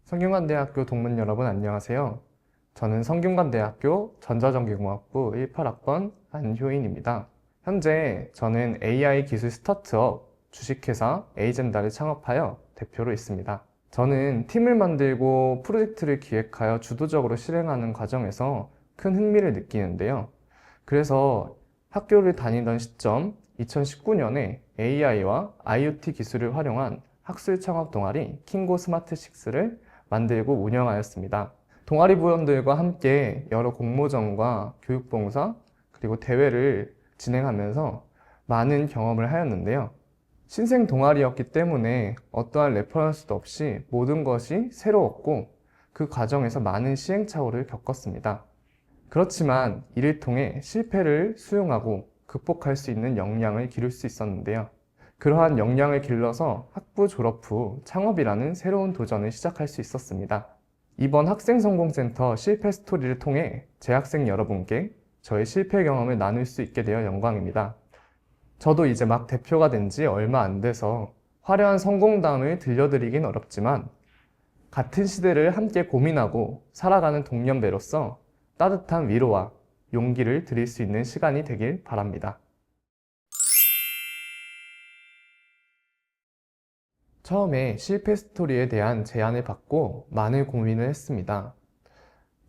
성균관대학교 동문 여러분 안녕하세요. 저는 성균관대학교 전자전기공학부 18학번 안효인입니다. 현재 저는 AI 기술 스타트업 주식회사 에이젠다를 창업하여 대표로 있습니다. 저는 팀을 만들고 프로젝트를 기획하여 주도적으로 실행하는 과정에서 큰 흥미를 느끼는데요. 그래서 학교를 다니던 시점 2019년에 AI와 IoT 기술을 활용한 학술 창업 동아리 킹고 스마트6를 만들고 운영하였습니다. 동아리 부원들과 함께 여러 공모전과 교육봉사 그리고 대회를 진행하면서 많은 경험을 하였는데요. 신생 동아리였기 때문에 어떠한 레퍼런스도 없이 모든 것이 새로웠고 그 과정에서 많은 시행착오를 겪었습니다. 그렇지만 이를 통해 실패를 수용하고 극복할 수 있는 역량을 기를 수 있었는데요. 그러한 역량을 길러서 학부 졸업 후 창업이라는 새로운 도전을 시작할 수 있었습니다. 이번 학생성공센터 실패 스토리를 통해 재학생 여러분께 저의 실패 경험을 나눌 수 있게 되어 영광입니다. 저도 이제 막 대표가 된 지 얼마 안 돼서 화려한 성공담을 들려드리긴 어렵지만 같은 시대를 함께 고민하고 살아가는 동년배로서 따뜻한 위로와 용기를 드릴 수 있는 시간이 되길 바랍니다. 처음에 실패 스토리에 대한 제안을 받고 많은 고민을 했습니다.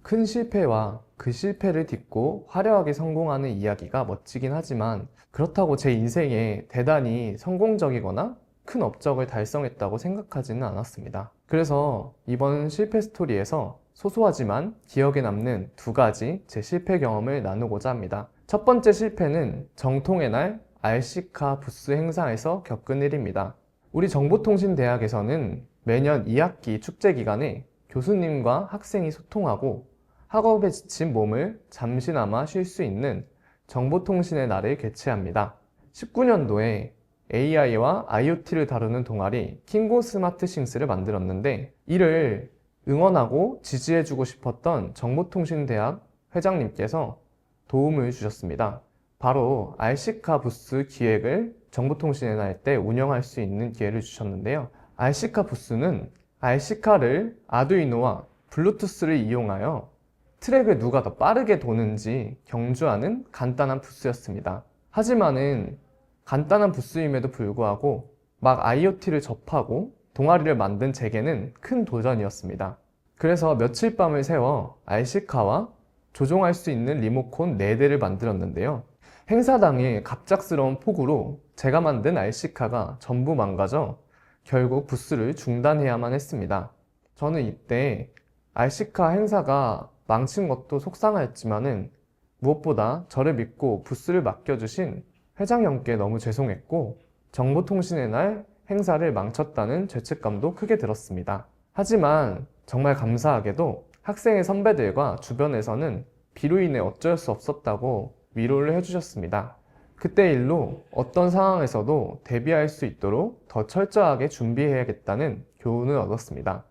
큰 실패와 그 실패를 딛고 화려하게 성공하는 이야기가 멋지긴 하지만 그렇다고 제 인생에 대단히 성공적이거나 큰 업적을 달성했다고 생각하지는 않았습니다. 그래서 이번 실패 스토리에서 소소하지만 기억에 남는 두 가지 제 실패 경험을 나누고자 합니다. 첫 번째 실패는 정통의 날 RC카 부스 행사에서 겪은 일입니다. 우리 정보통신대학에서는 매년 2학기 축제 기간에 교수님과 학생이 소통하고 학업에 지친 몸을 잠시나마 쉴 수 있는 정보통신의 날을 개최합니다. 19년도에 AI와 IoT를 다루는 동아리 킹고 스마트싱스를 만들었는데 이를 응원하고 지지해주고 싶었던 정보통신대학 회장님께서 도움을 주셨습니다. 바로 RC카 부스 기획을 정보통신의 날 때 운영할 수 있는 기회를 주셨는데요. RC카 부스는 RC카를 아두이노와 블루투스를 이용하여 트랙을 누가 더 빠르게 도는지 경주하는 간단한 부스였습니다. 하지만은 간단한 부스임에도 불구하고 막 IoT를 접하고 동아리를 만든 제게는 큰 도전이었습니다. 그래서 며칠 밤을 새워 RC카와 조종할 수 있는 리모컨 4대를 만들었는데요. 행사당일 갑작스러운 폭우로 제가 만든 RC카가 전부 망가져 결국 부스를 중단해야만 했습니다. 저는 이때 RC카 행사가 망친 것도 속상하였지만은 무엇보다 저를 믿고 부스를 맡겨주신 회장 형께 너무 죄송했고 정보통신의 날 행사를 망쳤다는 죄책감도 크게 들었습니다. 하지만 정말 감사하게도 학생의 선배들과 주변에서는 비로 인해 어쩔 수 없었다고 위로를 해주셨습니다. 그때 일로 어떤 상황에서도 대비할 수 있도록 더 철저하게 준비해야겠다는 교훈을 얻었습니다.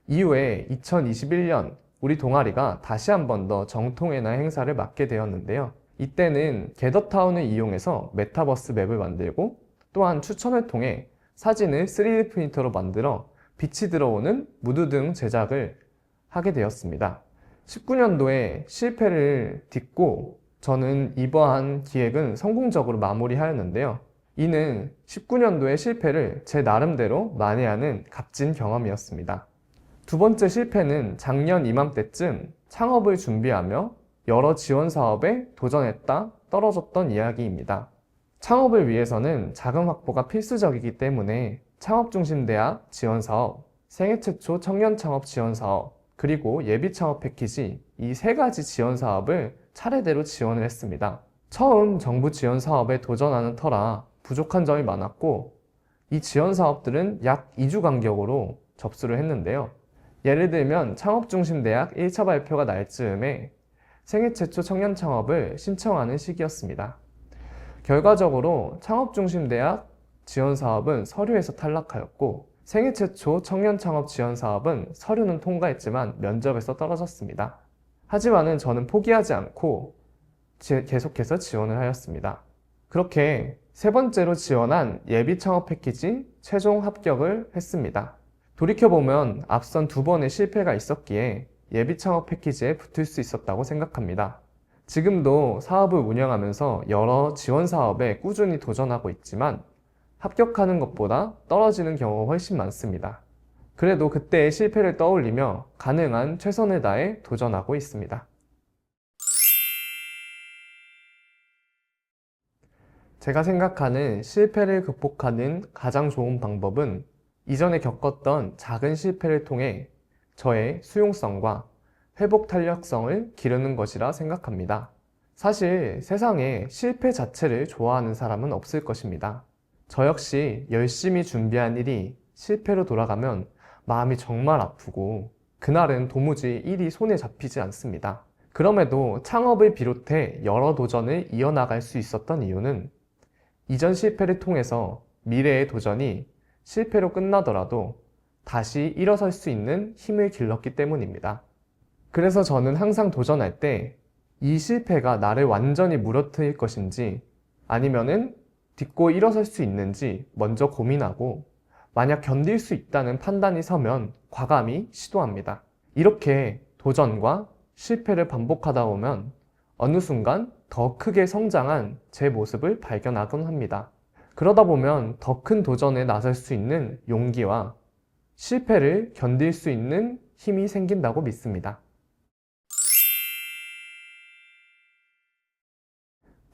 이후에 2021년 우리 동아리가 다시 한 번 더 정통의 날 행사를 맡게 되었는데요. 이때는 게더타운을 이용해서 메타버스 맵을 만들고 또한 추천을 통해 사진을 3D 프린터로 만들어 빛이 들어오는 무드 등 제작을 하게 되었습니다. 19년도에 실패를 딛고 저는 이러한 기획은 성공적으로 마무리하였는데요. 이는 19년도의 실패를 제 나름대로 만회하는 값진 경험이었습니다. 두 번째 실패는 작년 이맘때쯤 창업을 준비하며 여러 지원 사업에 도전했다 떨어졌던 이야기입니다. 창업을 위해서는 자금 확보가 필수적이기 때문에 창업중심대학 지원사업, 생애 최초 청년 창업 지원사업, 그리고 예비 창업 패키지 이 3가지 지원 사업을 차례대로 지원을 했습니다. 처음 정부 지원 사업에 도전하는 터라 부족한 점이 많았고 이 지원 사업들은 약 2주 간격으로 접수를 했는데요. 예를 들면 창업중심대학 1차 발표가 날 즈음에 생애 최초 청년 창업을 신청하는 시기였습니다. 결과적으로 창업중심대학 지원 사업은 서류에서 탈락하였고 생애 최초 청년 창업 지원 사업은 서류는 통과했지만 면접에서 떨어졌습니다. 하지만은 저는 포기하지 않고 계속해서 지원을 하였습니다. 그렇게 세 번째로 지원한 예비 창업 패키지 최종 합격을 했습니다. 돌이켜보면 앞선 두 번의 실패가 있었기에 예비 창업 패키지에 붙을 수 있었다고 생각합니다. 지금도 사업을 운영하면서 여러 지원 사업에 꾸준히 도전하고 있지만 합격하는 것보다 떨어지는 경우가 훨씬 많습니다. 그래도 그때의 실패를 떠올리며 가능한 최선을 다해 도전하고 있습니다. 제가 생각하는 실패를 극복하는 가장 좋은 방법은 이전에 겪었던 작은 실패를 통해 저의 수용성과 회복 탄력성을 기르는 것이라 생각합니다. 사실 세상에 실패 자체를 좋아하는 사람은 없을 것입니다. 저 역시 열심히 준비한 일이 실패로 돌아가면 마음이 정말 아프고 그날은 도무지 일이 손에 잡히지 않습니다. 그럼에도 창업을 비롯해 여러 도전을 이어나갈 수 있었던 이유는 이전 실패를 통해서 미래의 도전이 실패로 끝나더라도 다시 일어설 수 있는 힘을 길렀기 때문입니다. 그래서 저는 항상 도전할 때 이 실패가 나를 완전히 무너뜨릴 것인지 아니면은 딛고 일어설 수 있는지 먼저 고민하고 만약 견딜 수 있다는 판단이 서면 과감히 시도합니다. 이렇게 도전과 실패를 반복하다 보면 어느 순간 더 크게 성장한 제 모습을 발견하곤 합니다. 그러다 보면 더 큰 도전에 나설 수 있는 용기와 실패를 견딜 수 있는 힘이 생긴다고 믿습니다.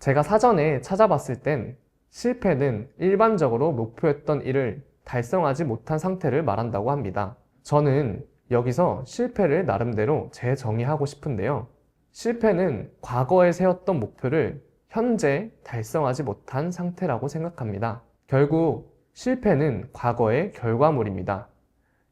제가 사전에 찾아봤을 땐 실패는 일반적으로 목표했던 일을 달성하지 못한 상태를 말한다고 합니다. 저는 여기서 실패를 나름대로 재정의하고 싶은데요. 실패는 과거에 세웠던 목표를 현재 달성하지 못한 상태라고 생각합니다. 결국 실패는 과거의 결과물입니다.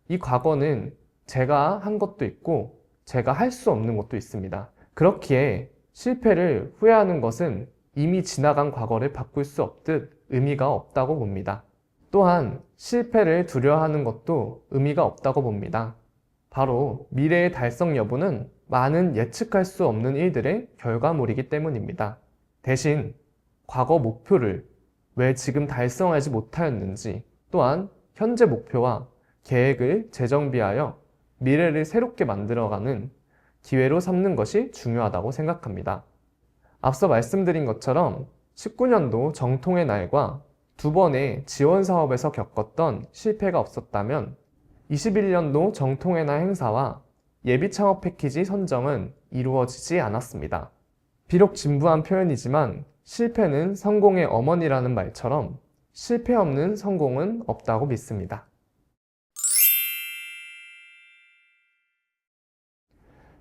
이 과거는 제가 한 것도 있고 제가 할 수 없는 것도 있습니다. 그렇기에 실패를 후회하는 것은 이미 지나간 과거를 바꿀 수 없듯 의미가 없다고 봅니다. 또한 실패를 두려워하는 것도 의미가 없다고 봅니다. 바로 미래의 달성 여부는 많은 예측할 수 없는 일들의 결과물이기 때문입니다. 대신 과거 목표를 왜 지금 달성하지 못하였는지, 또한 현재 목표와 계획을 재정비하여 미래를 새롭게 만들어가는 기회로 삼는 것이 중요하다고 생각합니다. 앞서 말씀드린 것처럼 19년도 정통의 날과 두 번의 지원 사업에서 겪었던 실패가 없었다면 21년도 정통의 날 행사와 예비 창업 패키지 선정은 이루어지지 않았습니다. 비록 진부한 표현이지만 실패는 성공의 어머니라는 말처럼 실패 없는 성공은 없다고 믿습니다.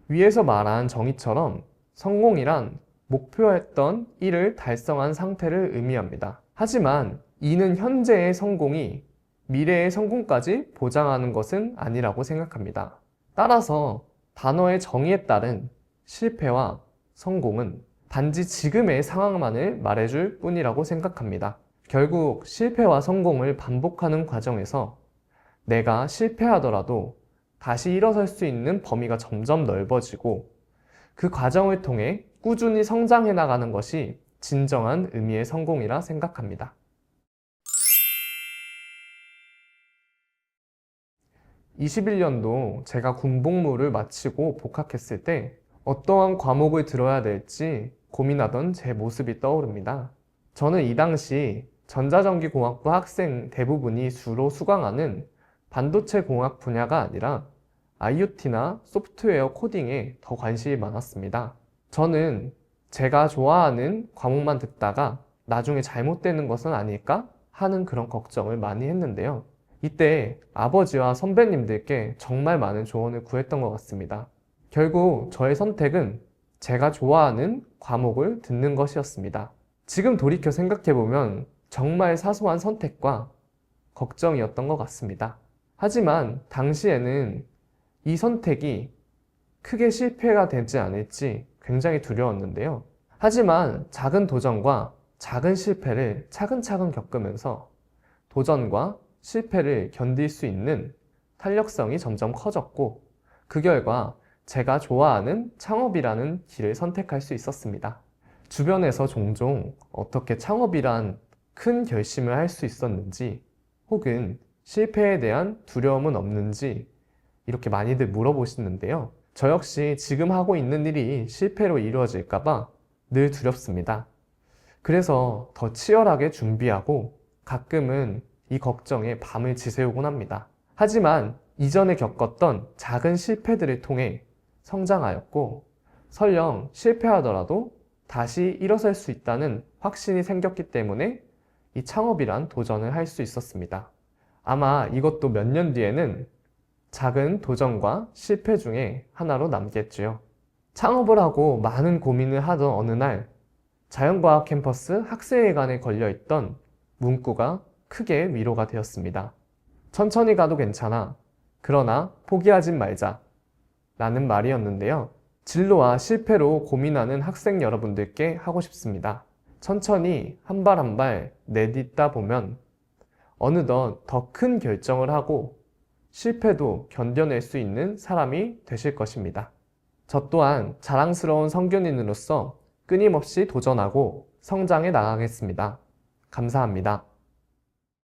위에서 말한 정의처럼 성공이란 목표했던 일을 달성한 상태를 의미합니다. 하지만 이는 현재의 성공이 미래의 성공까지 보장하는 것은 아니라고 생각합니다. 따라서 단어의 정의에 따른 실패와 성공은 단지 지금의 상황만을 말해줄 뿐이라고 생각합니다. 결국 실패와 성공을 반복하는 과정에서 내가 실패하더라도 다시 일어설 수 있는 범위가 점점 넓어지고 그 과정을 통해 꾸준히 성장해 나가는 것이 진정한 의미의 성공이라 생각합니다. 21년도 제가 군복무를 마치고 복학했을 때 어떠한 과목을 들어야 될지 고민하던 제 모습이 떠오릅니다. 저는 이 당시 전자전기공학부 학생 대부분이 주로 수강하는 반도체 공학 분야가 아니라 IoT나 소프트웨어 코딩에 더 관심이 많았습니다. 저는 제가 좋아하는 과목만 듣다가 나중에 잘못되는 것은 아닐까 하는 그런 걱정을 많이 했는데요. 이때 아버지와 선배님들께 정말 많은 조언을 구했던 것 같습니다. 결국 저의 선택은 제가 좋아하는 과목을 듣는 것이었습니다. 지금 돌이켜 생각해보면 정말 사소한 선택과 걱정이었던 것 같습니다. 하지만 당시에는 이 선택이 크게 실패가 되지 않을지 굉장히 두려웠는데요. 하지만 작은 도전과 작은 실패를 차근차근 겪으면서 도전과 실패를 견딜 수 있는 탄력성이 점점 커졌고 그 결과 제가 좋아하는 창업이라는 길을 선택할 수 있었습니다. 주변에서 종종 어떻게 창업이란 큰 결심을 할 수 있었는지 혹은 실패에 대한 두려움은 없는지 이렇게 많이들 물어보시는데요. 저 역시 지금 하고 있는 일이 실패로 이루어질까봐 늘 두렵습니다. 그래서 더 치열하게 준비하고 가끔은 이 걱정에 밤을 지새우곤 합니다. 하지만 이전에 겪었던 작은 실패들을 통해 성장하였고 설령 실패하더라도 다시 일어설 수 있다는 확신이 생겼기 때문에 이 창업이란 도전을 할 수 있었습니다. 아마 이것도 몇 년 뒤에는 작은 도전과 실패 중에 하나로 남겠지요. 창업을 하고 많은 고민을 하던 어느 날 자연과학 캠퍼스 학생회관에 걸려있던 문구가 크게 위로가 되었습니다. 천천히 가도 괜찮아. 그러나 포기하진 말자. 라는 말이었는데요. 진로와 실패로 고민하는 학생 여러분들께 하고 싶습니다. 천천히 한 발 한 발 내딛다 보면 어느덧 더 큰 결정을 하고 실패도 견뎌낼 수 있는 사람이 되실 것입니다. 저 또한 자랑스러운 성균인으로서 끊임없이 도전하고 성장해 나가겠습니다. 감사합니다.